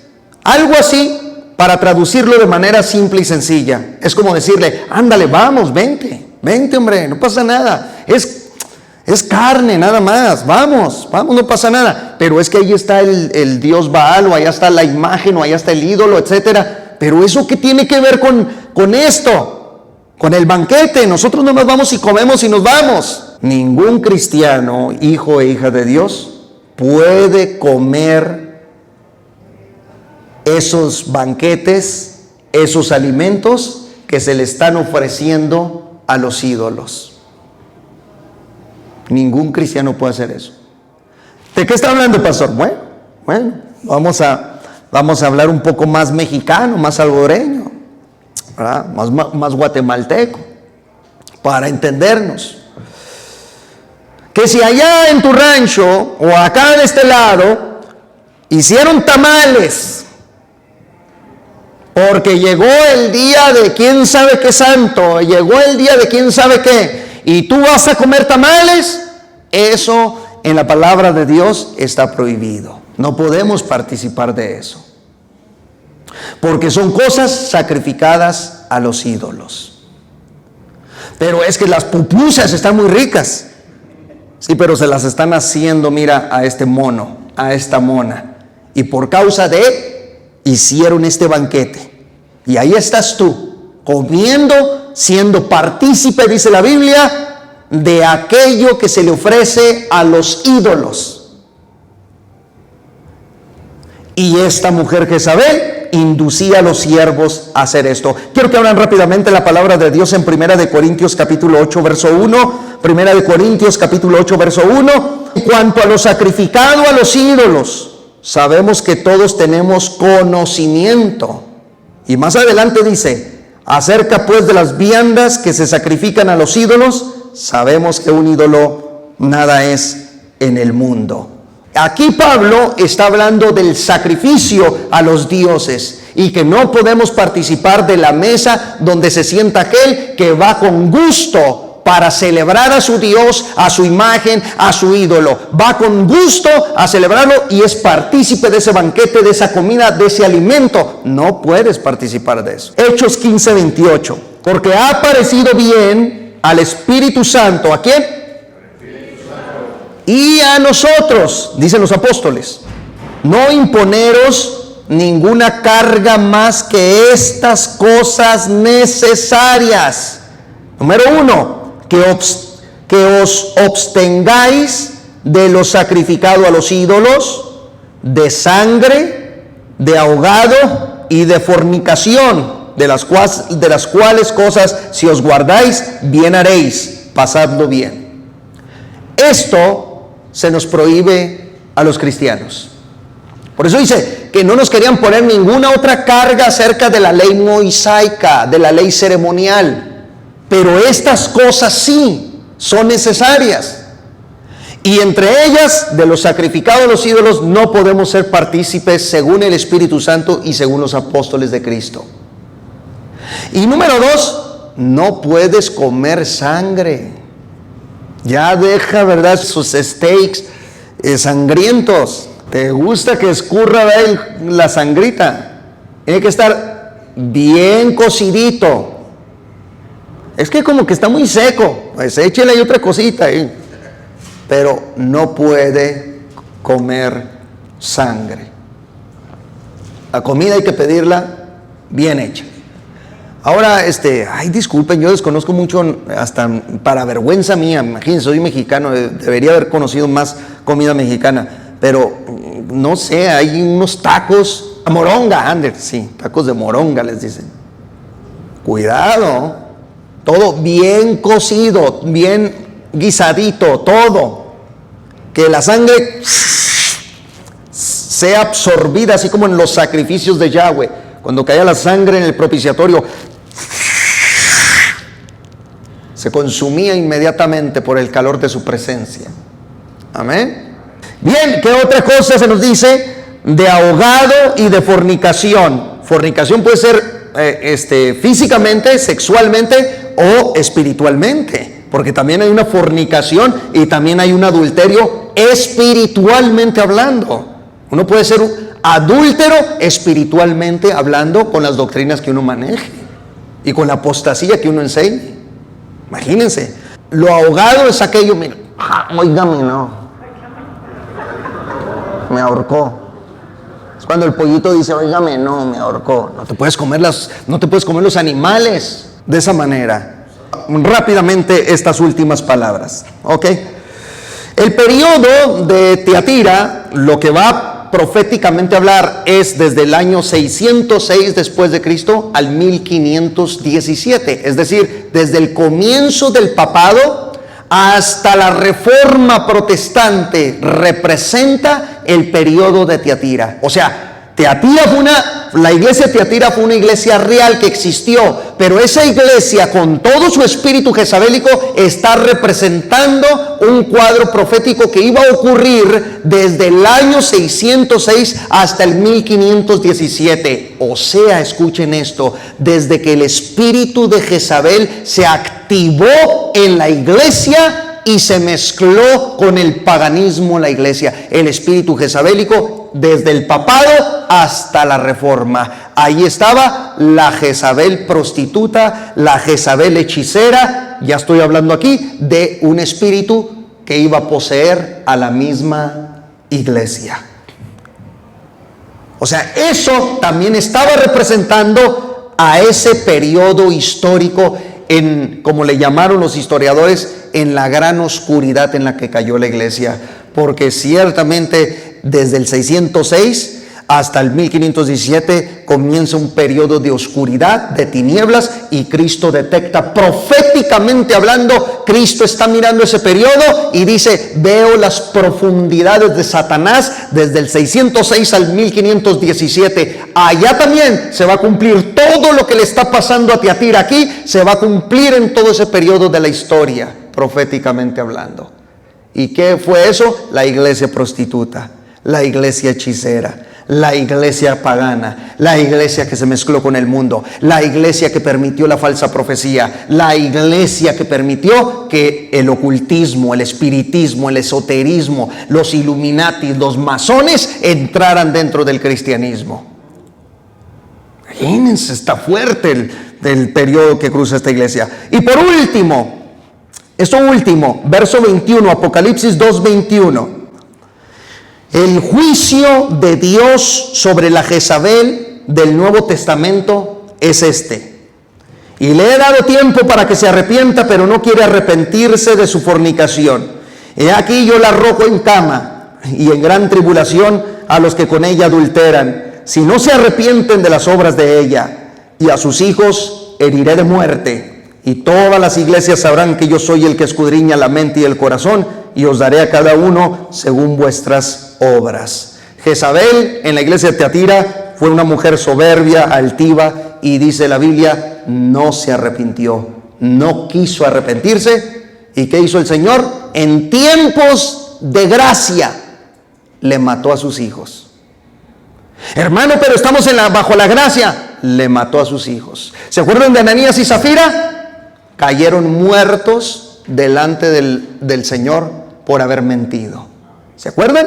algo así. Para traducirlo de manera simple y sencilla, es como decirle, ándale, vamos, vente hombre, no pasa nada, es carne nada más, vamos, no pasa nada. Pero es que ahí está el dios Baal, o allá está la imagen, o allá está el ídolo, etcétera. Pero eso, ¿qué tiene que ver con esto? Con el banquete. Nosotros nomás vamos y comemos y nos vamos. Ningún cristiano, hijo e hija de Dios, puede comer esos banquetes, esos alimentos que se le están ofreciendo a los ídolos. Ningún cristiano puede hacer eso. ¿De qué está hablando, pastor? Bueno, vamos a hablar un poco más mexicano, más salvadoreño. ¿verdad? Más guatemalteco, para entendernos. Que si allá en tu rancho o acá en este lado hicieron tamales porque llegó el día de quién sabe qué santo, llegó el día de quién sabe qué, y tú vas a comer tamales, eso en la palabra de Dios está prohibido. No podemos participar de eso, porque son cosas sacrificadas a los ídolos. Pero es que las pupusas están muy ricas. Sí, pero se las están haciendo, mira, a este mono, a esta mona. Y por causa de, hicieron este banquete. Y ahí estás tú, comiendo, siendo partícipe, dice la Biblia, de aquello que se le ofrece a los ídolos. Y esta mujer Jezabel inducía a los siervos a hacer esto. Quiero que abran rápidamente la palabra de Dios en 1 Corintios capítulo 8 verso 1. 1 Corintios capítulo 8 verso 1. En cuanto a lo sacrificado a los ídolos, sabemos que todos tenemos conocimiento. Y más adelante dice, acerca pues de las viandas que se sacrifican a los ídolos, sabemos que un ídolo nada es en el mundo. Aquí Pablo está hablando del sacrificio a los dioses y que no podemos participar de la mesa donde se sienta aquel que va con gusto para celebrar a su Dios, a su imagen, a su ídolo. Va con gusto a celebrarlo y es partícipe de ese banquete, de esa comida, de ese alimento. No puedes participar de eso. Hechos 15:28. Porque ha parecido bien al Espíritu Santo, ¿a quién? Y a nosotros, dicen los apóstoles, no imponeros ninguna carga más que estas cosas necesarias. Número 1, que os abstengáis de lo sacrificado a los ídolos, de sangre, de ahogado y de fornicación, de las cuales cosas si os guardáis, bien haréis, pasadlo bien. Esto se nos prohíbe a los cristianos. Por eso dice que no nos querían poner ninguna otra carga acerca de la ley mosaica, de la ley ceremonial. Pero estas cosas sí son necesarias. Y entre ellas, de los sacrificados a los ídolos, no podemos ser partícipes según el Espíritu Santo y según los apóstoles de Cristo. Y número 2, no puedes comer sangre. Ya deja, ¿verdad?, sus steaks sangrientos. ¿Te gusta que escurra de ahí la sangrita? Tiene que estar bien cocidito. Es que como que está muy seco, pues échele ahí otra cosita ahí. Pero no puede comer sangre. La comida hay que pedirla bien hecha. Ahora, disculpen, yo desconozco mucho, hasta para vergüenza mía, imagínense, soy mexicano, debería haber conocido más comida mexicana, pero no sé, hay unos tacos, moronga, sí, tacos de moronga les dicen. Cuidado, todo bien cocido, bien guisadito, todo, que la sangre sea absorbida, así como en los sacrificios de Yahweh, cuando caía la sangre en el propiciatorio, se consumía inmediatamente por el calor de su presencia. Amén. Bien, ¿qué otra cosa se nos dice? De ahogado y de fornicación. Fornicación puede ser físicamente, sexualmente o espiritualmente, porque también hay una fornicación y también hay un adulterio espiritualmente hablando. Uno puede ser un adúltero espiritualmente hablando con las doctrinas que uno maneje y con la apostasía que uno enseñe. Imagínense, lo ahogado es aquello, mira, oígame, no, me ahorcó. Es cuando el pollito dice, oígame, no, me ahorcó. No te puedes comer los animales de esa manera. Rápidamente estas últimas palabras, ¿ok? El periodo de Tiatira, lo que va proféticamente hablar es desde el año 606 después de Cristo al 1517, es decir, desde el comienzo del papado hasta la reforma protestante representa el periodo de Tiatira. O sea, la iglesia de Tiatira fue una iglesia real que existió, pero esa iglesia con todo su espíritu jezabélico está representando un cuadro profético que iba a ocurrir desde el año 606 hasta el 1517. O sea, escuchen esto, desde que el espíritu de Jezabel se activó en la iglesia y se mezcló con el paganismo en la iglesia, el espíritu jezabélico desde el papado hasta la reforma. Ahí estaba la Jezabel prostituta, la Jezabel hechicera. Ya estoy hablando aquí de un espíritu que iba a poseer a la misma iglesia. O sea, eso también estaba representando a ese periodo histórico como le llamaron los historiadores, en la gran oscuridad en la que cayó la iglesia. Porque ciertamente desde el 606 hasta el 1517 comienza un periodo de oscuridad, de tinieblas, y Cristo detecta proféticamente hablando, Cristo está mirando ese periodo y dice: veo las profundidades de Satanás desde el 606 al 1517. Allá también se va a cumplir todo lo que le está pasando a Tiatira aquí, se va a cumplir en todo ese periodo de la historia, proféticamente hablando. ¿Y qué fue eso? La iglesia prostituta, la iglesia hechicera, la iglesia pagana, la iglesia que se mezcló con el mundo, la iglesia que permitió la falsa profecía, la iglesia que permitió que el ocultismo, el espiritismo, el esoterismo, los Illuminati, los masones entraran dentro del cristianismo. Imagínense, está fuerte el periodo que cruza esta iglesia. Y por último, verso 21, Apocalipsis 2:21. El juicio de Dios sobre la Jezabel del Nuevo Testamento es este: y le he dado tiempo para que se arrepienta, pero no quiere arrepentirse de su fornicación. He aquí yo la arrojo en cama y en gran tribulación a los que con ella adulteran, si no se arrepienten de las obras de ella, y a sus hijos heriré de muerte. Y todas las iglesias sabrán que yo soy el que escudriña la mente y el corazón, y os daré a cada uno según vuestras obras. Jezabel en la iglesia de Tiatira fue una mujer soberbia, altiva, y dice la Biblia, no se arrepintió, no quiso arrepentirse. ¿Y qué hizo el Señor? En tiempos de gracia le mató a sus hijos. Hermano, pero estamos bajo la gracia. Le mató a sus hijos. ¿Se acuerdan de Ananías y Zafira? Cayeron muertos delante del Señor por haber mentido. ¿Se acuerdan?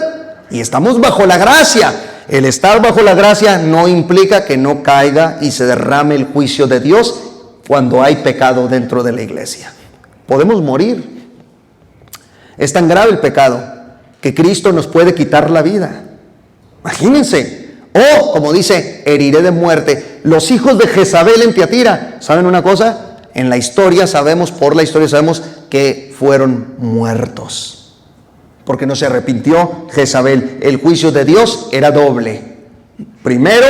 Y estamos bajo la gracia. El estar bajo la gracia no implica que no caiga y se derrame el juicio de Dios cuando hay pecado dentro de la iglesia. Podemos morir. Es tan grave el pecado que Cristo nos puede quitar la vida. Imagínense. O, como dice, heriré de muerte. Los hijos de Jezabel en Tiatira, ¿saben una cosa? En la historia sabemos, por la historia sabemos que fueron muertos, porque no se arrepintió Jezabel. El juicio de Dios era doble: primero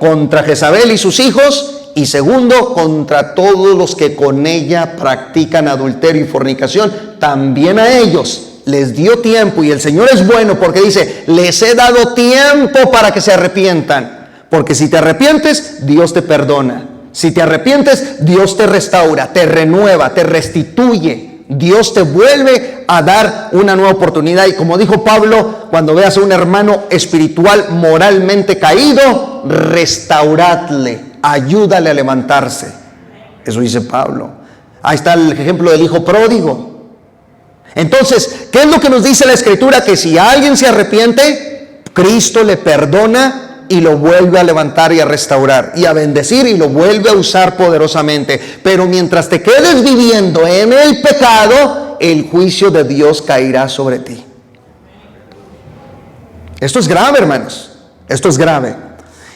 contra Jezabel y sus hijos, y segundo contra todos los que con ella practican adulterio y fornicación. También a ellos les dio tiempo, y el Señor es bueno porque dice: les he dado tiempo para que se arrepientan, porque si te arrepientes, Dios te perdona. Si te arrepientes, Dios te restaura, te renueva, te restituye. Dios te vuelve a dar una nueva oportunidad. Y como dijo Pablo, cuando veas a un hermano espiritual moralmente caído, restauradle, ayúdale a levantarse. Eso dice Pablo. Ahí está el ejemplo del hijo pródigo. Entonces, ¿qué es lo que nos dice la Escritura? Que si alguien se arrepiente, Cristo le perdona y lo vuelve a levantar y a restaurar y a bendecir, y lo vuelve a usar poderosamente. Pero mientras te quedes viviendo en el pecado, el juicio de Dios caerá sobre ti. Esto es grave, hermanos. Esto es grave.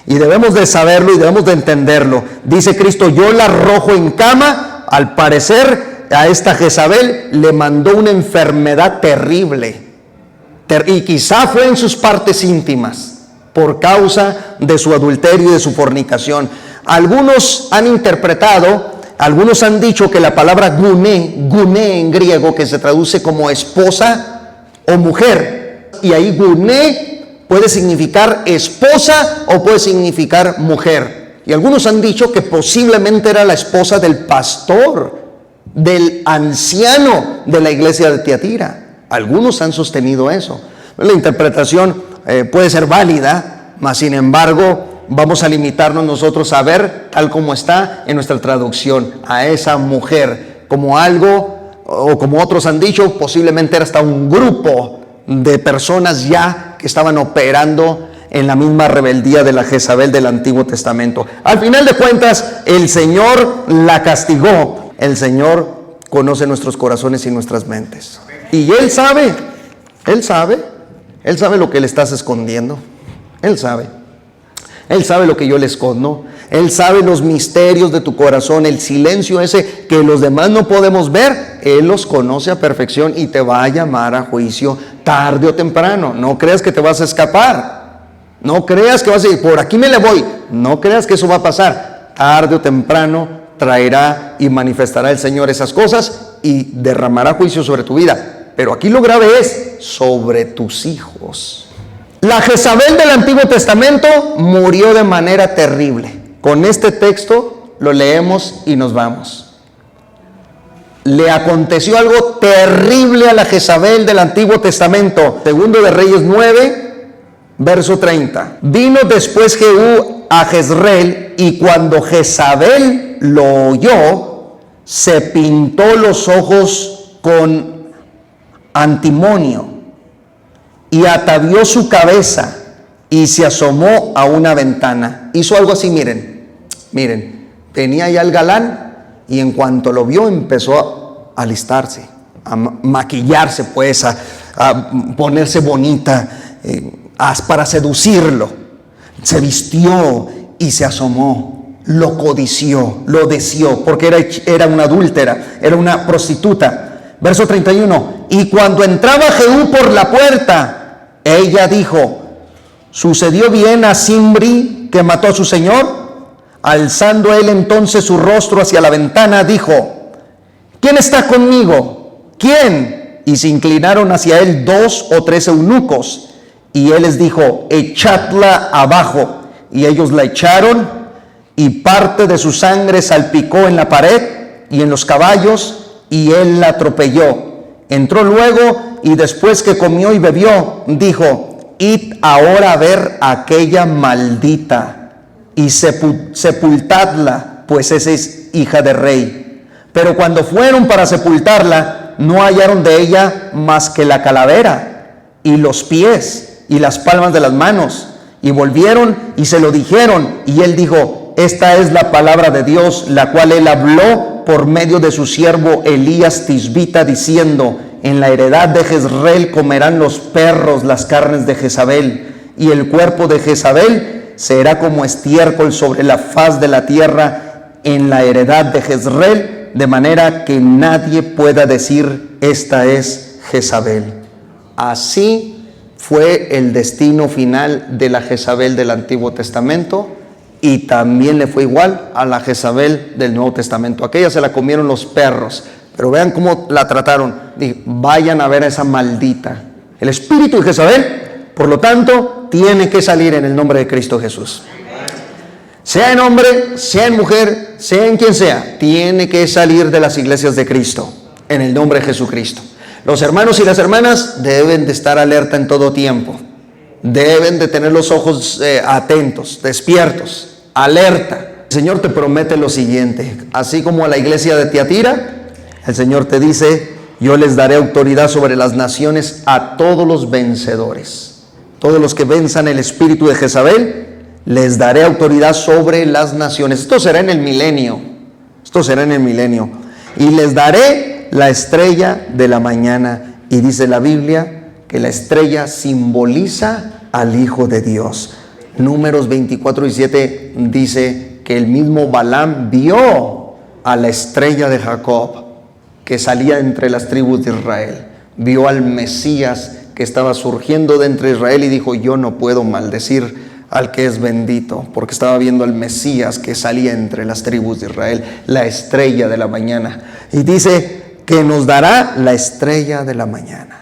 Y debemos de saberlo y debemos de entenderlo. Dice Cristo: yo la arrojo en cama. Al parecer a esta Jezabel le mandó una enfermedad terrible. Y quizá fue en sus partes íntimas, por causa de su adulterio y de su fornicación. Algunos han interpretado, algunos han dicho que la palabra guné en griego, que se traduce como esposa o mujer, y ahí guné puede significar esposa o puede significar mujer. Y algunos han dicho que posiblemente era la esposa del pastor, del anciano de la iglesia de Tiatira. Algunos han sostenido eso. La interpretación puede ser válida, mas sin embargo vamos a limitarnos nosotros a ver, tal como está en nuestra traducción, a esa mujer como algo, o como otros han dicho, posiblemente era hasta un grupo de personas ya que estaban operando en la misma rebeldía de la Jezabel del Antiguo Testamento. Al final de cuentas, el Señor la castigó. El Señor conoce nuestros corazones y nuestras mentes. Y Él sabe lo que le estás escondiendo. Él sabe lo que yo le escondo. Él sabe los misterios de tu corazón, el silencio ese que los demás no podemos ver. Él los conoce a perfección y te va a llamar a juicio tarde o temprano. No creas que te vas a escapar. No creas que vas a decir, por aquí me le voy. No creas que eso va a pasar. Tarde o temprano traerá y manifestará el Señor esas cosas y derramará juicio sobre tu vida. Pero aquí lo grave es sobre tus hijos. La Jezabel del Antiguo Testamento murió de manera terrible. Con este texto lo leemos y nos vamos. Le aconteció algo terrible a la Jezabel del Antiguo Testamento. Segundo de Reyes 9, verso 30. Vino después Jehú a Jezreel, y cuando Jezabel lo oyó, se pintó los ojos con antimonio y atavió su cabeza y se asomó a una ventana. Hizo algo así, miren, tenía ya el galán y en cuanto lo vio empezó a alistarse, a maquillarse pues, a ponerse bonita para seducirlo. Se vistió y se asomó, lo codició, lo deseó, porque era una adúltera, era una prostituta. Verso 31, y cuando entraba Jehú por la puerta, ella dijo, ¿sucedió bien a Zimri que mató a su señor? Alzando él entonces su rostro hacia la ventana, dijo, ¿quién está conmigo? ¿Quién? Y se inclinaron hacia él 2 o 3 eunucos, y él les dijo, echadla abajo. Y ellos la echaron, y parte de su sangre salpicó en la pared y en los caballos, y él la atropelló. Entró luego, y después que comió y bebió, dijo, id ahora a ver a aquella maldita, y sepultadla, pues esa es hija de rey. Pero cuando fueron para sepultarla, no hallaron de ella más que la calavera, y los pies, y las palmas de las manos. Y volvieron y se lo dijeron, y él dijo, esta es la palabra de Dios, la cual él habló por medio de su siervo Elías Tisbita, diciendo, en la heredad de Jezreel comerán los perros las carnes de Jezabel, y el cuerpo de Jezabel será como estiércol sobre la faz de la tierra en la heredad de Jezreel, de manera que nadie pueda decir, esta es Jezabel. Así fue el destino final de la Jezabel del Antiguo Testamento, y también le fue igual a la Jezabel del Nuevo Testamento. Aquella se la comieron los perros, pero vean cómo la trataron. Dije, vayan a ver a esa maldita. El espíritu de Jezabel, por lo tanto, tiene que salir en el nombre de Cristo Jesús. Sea en hombre, sea en mujer, sea en quien sea, tiene que salir de las iglesias de Cristo, en el nombre de Jesucristo. Los hermanos y las hermanas deben de estar alerta en todo tiempo. Deben de tener los ojos atentos, despiertos, alerta. El Señor te promete lo siguiente, así como a la iglesia de Tiatira, el Señor te dice, yo les daré autoridad sobre las naciones a todos los vencedores. Todos los que venzan el espíritu de Jezabel, les daré autoridad sobre las naciones. Esto será en el milenio. Y les daré la estrella de la mañana. Y dice la Biblia que la estrella simboliza al Hijo de Dios. Números 24:17 dice que el mismo Balaam vio a la estrella de Jacob que salía entre las tribus de Israel. Vio al Mesías que estaba surgiendo de entre Israel y dijo, yo no puedo maldecir al que es bendito, porque estaba viendo al Mesías que salía entre las tribus de Israel, la estrella de la mañana. Y dice que nos dará la estrella de la mañana.